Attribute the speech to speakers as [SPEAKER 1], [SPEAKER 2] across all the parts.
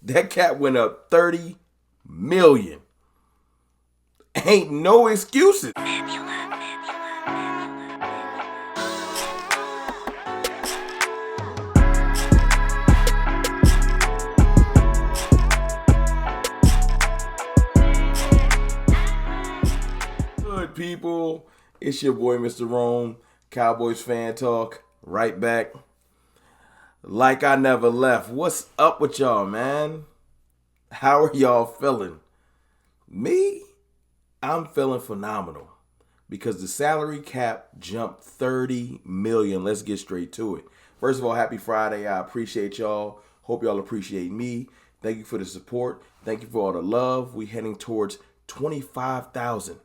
[SPEAKER 1] That cap went up 30 million. Ain't no excuses. Good people, it's your boy Mr. Rome, Cowboys fan talk, right back. Like I never left. What's up with y'all, man? How are y'all feeling? Me? I'm feeling phenomenal because the salary cap jumped 30 million. Let's get straight to it. First of all, happy Friday. I appreciate y'all. Hope y'all appreciate me. Thank you for the support. Thank you for all the love. We heading towards 25,000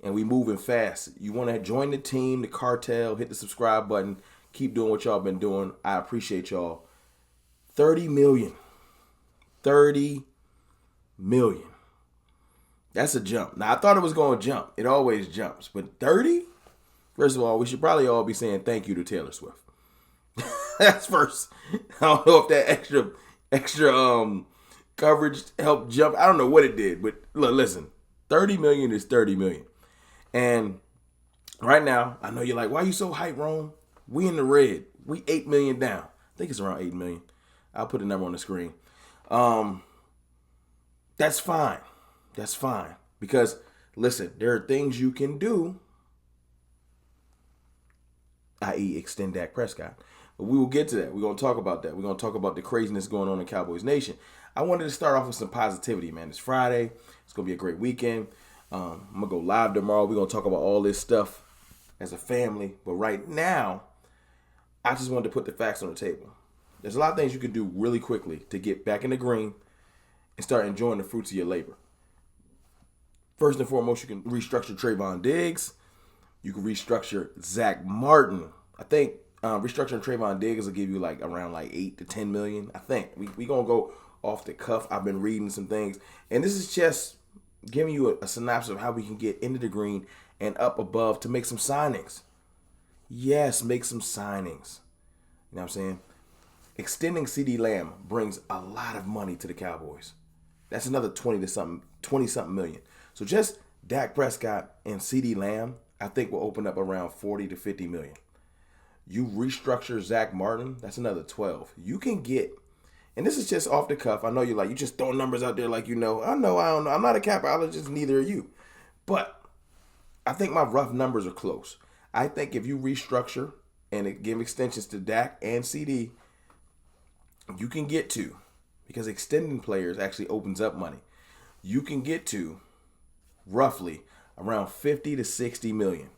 [SPEAKER 1] and we moving fast. You want to join the team, the cartel, hit the subscribe button. Keep doing what y'all been doing. I appreciate y'all. 30 million. 30 million. That's a jump. Now, I thought it was going to jump. It always jumps. But 30? First of all, we should probably all be saying thank you to Taylor Swift. That's first. I don't know if that extra coverage helped jump. I don't know what it did. But look, listen. 30 million is 30 million. And right now, I know you're like, why are you so hyped, Rome? We in the red. We 8 million down. I think it's around 8 million. I'll put the number on the screen. That's fine. That's fine. Because, listen, there are things you can do, i.e. extend Dak Prescott. But we will get to that. We're going to talk about that. We're going to talk about the craziness going on in Cowboys Nation. I wanted to start off with some positivity, man. It's Friday. It's going to be a great weekend. I'm going to go live tomorrow. We're going to talk about all this stuff as a family. But right now, I just wanted to put the facts on the table. There's a lot of things you can do really quickly to get back in the green and start enjoying the fruits of your labor. First and foremost, you can restructure Trayvon Diggs. You can restructure Zach Martin. I think restructuring Trayvon Diggs will give you around 8 to 10 million. I think we gonna go off the cuff. I've been reading some things, and this is just giving you a synopsis of how we can get into the green and up above to make some signings. Yes, make some signings. You know what I'm saying? Extending CeeDee Lamb brings a lot of money to the Cowboys. That's another 20 something million. So just Dak Prescott and CeeDee Lamb, I think will open up around 40 to 50 million. You restructure Zach Martin, that's another 12. You can get, and this is just off the cuff. I know you're like, you just throwing numbers out there like you know. I don't know. I'm not a capologist, neither are you. But I think my rough numbers are close. I think if you restructure and give extensions to Dak and CD, you can get to, because extending players actually opens up money, you can get to roughly around 50 to 60 million.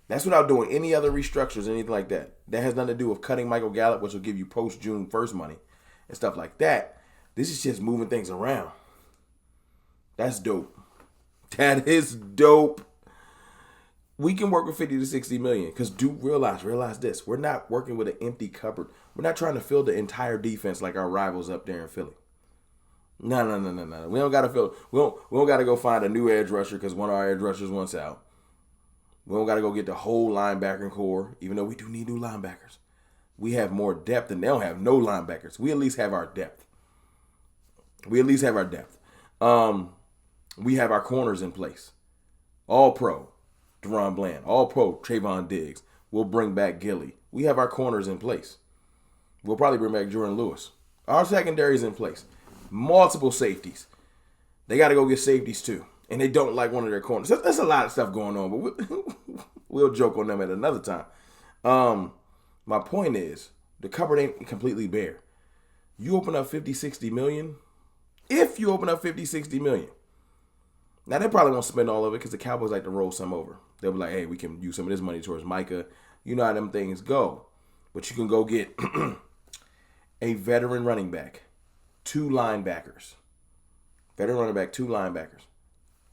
[SPEAKER 1] That's without doing any other restructures or anything like that. That has nothing to do with cutting Michael Gallup, which will give you post-June 1st money and stuff like that. This is just moving things around. That's dope. That is dope. We can work with 50 to 60 million because realize this. We're not working with an empty cupboard. We're not trying to fill the entire defense like our rivals up there in Philly. No. We don't gotta fill. We don't gotta go find a new edge rusher because one of our edge rushers wants out. We don't gotta go get the whole linebacker core, even though we do need new linebackers. We have more depth and they don't have no linebackers. We at least have our depth. We have our corners in place. All pro, Deron Bland. All pro, Trayvon Diggs. We'll bring back Gilly. We have our corners in place. We'll probably bring back Jordan Lewis. Our secondary's in place. Multiple safeties. They got to go get safeties too. And they don't like one of their corners. There's a lot of stuff going on, but we'll joke on them at another time. My point is, the cupboard ain't completely bare. You open up 50, 60 million. If you open up 50, 60 million. Now, they probably won't spend all of it because the Cowboys like to roll some over. They'll be like, hey, we can use some of this money towards Micah. You know how them things go. But you can go get a veteran running back. 2 linebackers. Veteran running back, 2 linebackers.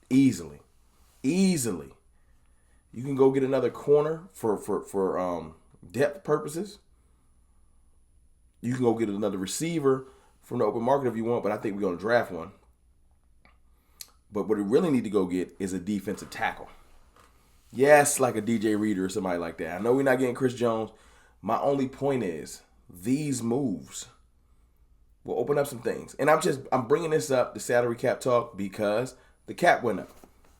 [SPEAKER 1] Easily. You can go get another corner for depth purposes. You can go get another receiver from the open market if you want, but I think we're going to draft one. But what we really need to go get is a defensive tackle. Yes, like a DJ Reader or somebody like that. I know we're not getting Chris Jones. My only point is these moves We'll open up some things. And I'm bringing this up, the salary cap talk, because the cap went up.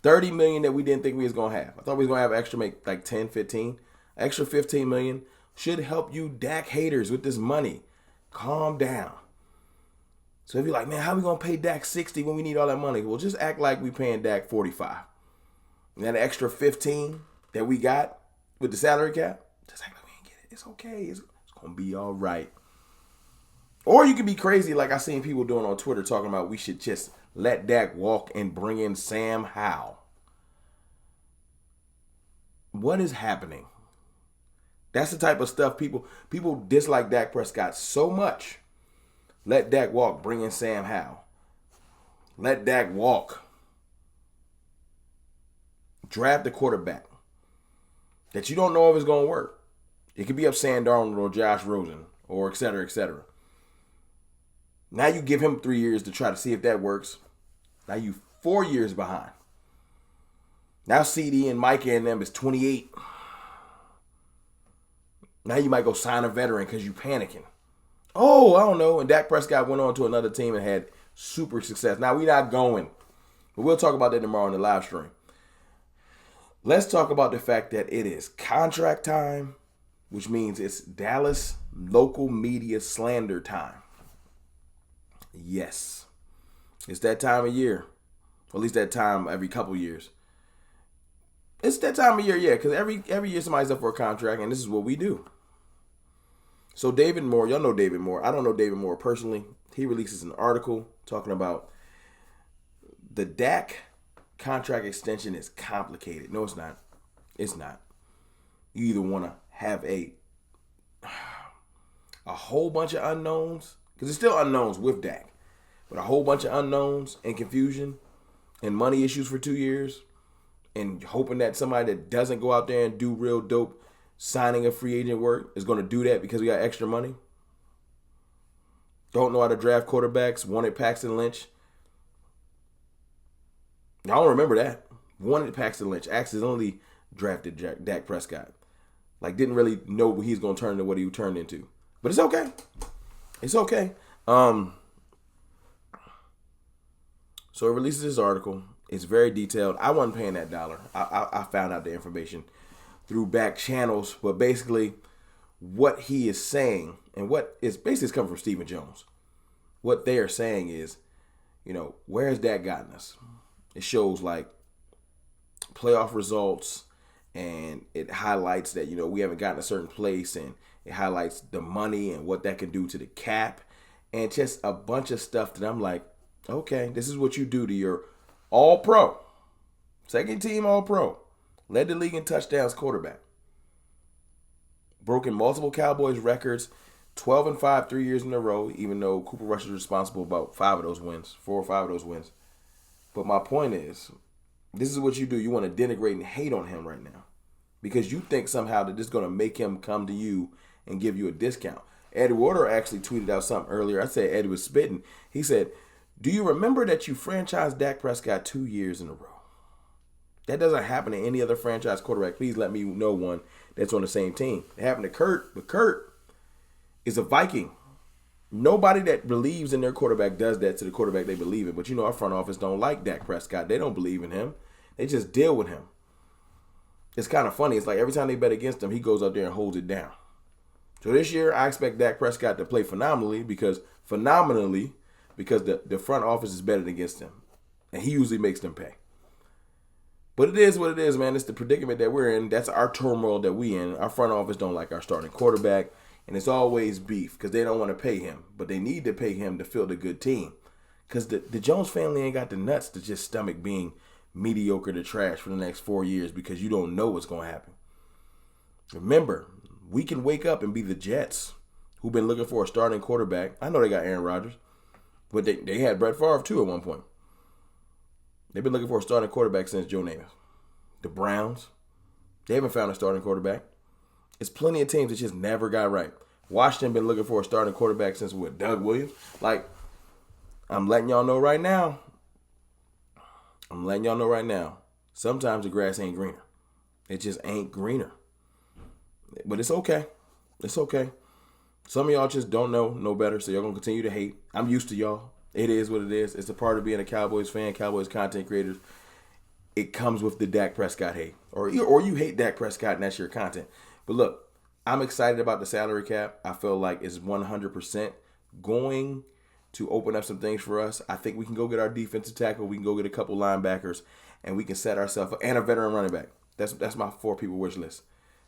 [SPEAKER 1] 30 million that we didn't think we was going to have. I thought we was going to have extra, make like 10, 15. Extra 15 million should help you Dak haters with this money. Calm down. So if you're like, man, how we going to pay Dak 60 when we need all that money? Well, just act like we paying Dak 45. And that extra 15 that we got with the salary cap, just act like we ain't get it. It's okay. It's going to be all right. Or you could be crazy like I seen people doing on Twitter talking about we should just let Dak walk and bring in Sam Howell. What is happening? That's the type of stuff people dislike Dak Prescott so much. Let Dak walk, bring in Sam Howell. Let Dak walk. Draft the quarterback that you don't know if it's going to work. It could be up Sam Darnold or Josh Rosen or et cetera, et cetera. Now you give him 3 years to try to see if that works. Now you 4 years behind. Now CD and Micah and them is 28. Now you might go sign a veteran because you panicking. Oh, I don't know. And Dak Prescott went on to another team and had super success. Now we're not going. But we'll talk about that tomorrow in the live stream. Let's talk about the fact that it is contract time, which means it's Dallas local media slander time. Yes. It's that time of year. Or at least that time every couple years. It's that time of year, yeah, because every year somebody's up for a contract, and this is what we do. So David Moore, y'all know David Moore. I don't know David Moore personally. He releases an article talking about the Dak contract extension is complicated. No, it's not. It's not. You either want to have a whole bunch of unknowns, because it's still unknowns with Dak, but a whole bunch of unknowns and confusion and money issues for 2 years, and hoping that somebody that doesn't go out there and do real dope signing a free agent work is going to do that because we got extra money. Don't know how to draft quarterbacks. Wanted Paxton Lynch. I don't remember that. Wanted Paxton Lynch. Accidentally drafted Dak Prescott. Like, didn't really know what he's going to turn into what he turned into. But it's okay. It's okay. So it releases this article. It's very detailed. I wasn't paying that dollar. I found out the information through back channels. But basically, what he is saying, and what is basically coming from Stephen Jones, what they are saying is, where has Dak gotten us? It shows like playoff results, and it highlights that, we haven't gotten a certain place, and it highlights the money and what that can do to the cap, and just a bunch of stuff that I'm like, okay, this is what you do to your all-pro, second team all-pro, led the league in touchdowns quarterback, broken multiple Cowboys records, 12-5 3 years in a row, even though Cooper Rush is responsible about 4 or 5 of those wins. But my point is, this is what you do. You want to denigrate and hate on him right now because you think somehow that this is going to make him come to you and give you a discount. Ed Warder actually tweeted out something earlier. I said Ed was spitting. He said, do you remember that you franchised Dak Prescott 2 years in a row? That doesn't happen to any other franchise quarterback. Please let me know one that's on the same team. It happened to Kurt, but Kurt is a Viking. Nobody that believes in their quarterback does that to the quarterback they believe in. But our front office don't like Dak Prescott. They don't believe in him. They just deal with him. It's kind of funny. It's like every time they bet against him, he goes out there and holds it down. So this year, I expect Dak Prescott to play phenomenally because the front office is betting against him. And he usually makes them pay. But it is what it is, man. It's the predicament that we're in. That's our turmoil that we in. Our front office don't like our starting quarterback. And it's always beef because they don't want to pay him. But they need to pay him to field a good team. Because the Jones family ain't got the nuts to just stomach being mediocre to trash for the next 4 years because you don't know what's going to happen. Remember, we can wake up and be the Jets who've been looking for a starting quarterback. I know they got Aaron Rodgers. But they had Brett Favre too at one point. They've been looking for a starting quarterback since Joe Namath. The Browns, they haven't found a starting quarterback. It's plenty of teams that just never got right. Washington been looking for a starting quarterback since Doug Williams. Like, I'm letting y'all know right now. Sometimes the grass ain't greener. It just ain't greener. But it's okay. It's okay. Some of y'all just don't know better, so y'all going to continue to hate. I'm used to y'all. It is what it is. It's a part of being a Cowboys fan, Cowboys content creators. It comes with the Dak Prescott hate. Or you hate Dak Prescott and that's your content. But look, I'm excited about the salary cap. I feel like it's 100% going to open up some things for us. I think we can go get our defensive tackle. We can go get a couple linebackers, and we can set ourselves up. And a veteran running back. That's my 4 people wish list.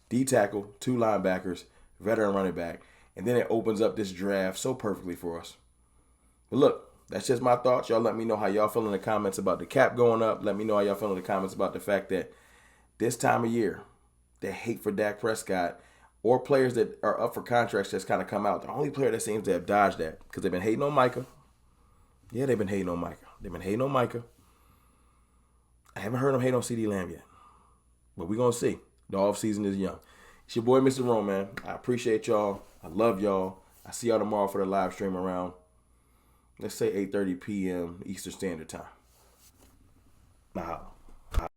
[SPEAKER 1] D tackle, 2 linebackers, veteran running back. And then it opens up this draft so perfectly for us. But look, that's just my thoughts. Y'all let me know how y'all feel in the comments about the cap going up. Let me know how y'all feel in the comments about the fact that this time of year, the hate for Dak Prescott or players that are up for contracts just kind of come out. The only player that seems to have dodged that because they've been hating on Micah. Yeah, they've been hating on Micah. I haven't heard them hate on CD Lamb yet. But we're going to see. The offseason is young. It's your boy, Mr. Rome, man. I appreciate y'all. I love y'all. I see y'all tomorrow for the live stream around, let's say 8:30 p.m. Eastern Standard Time.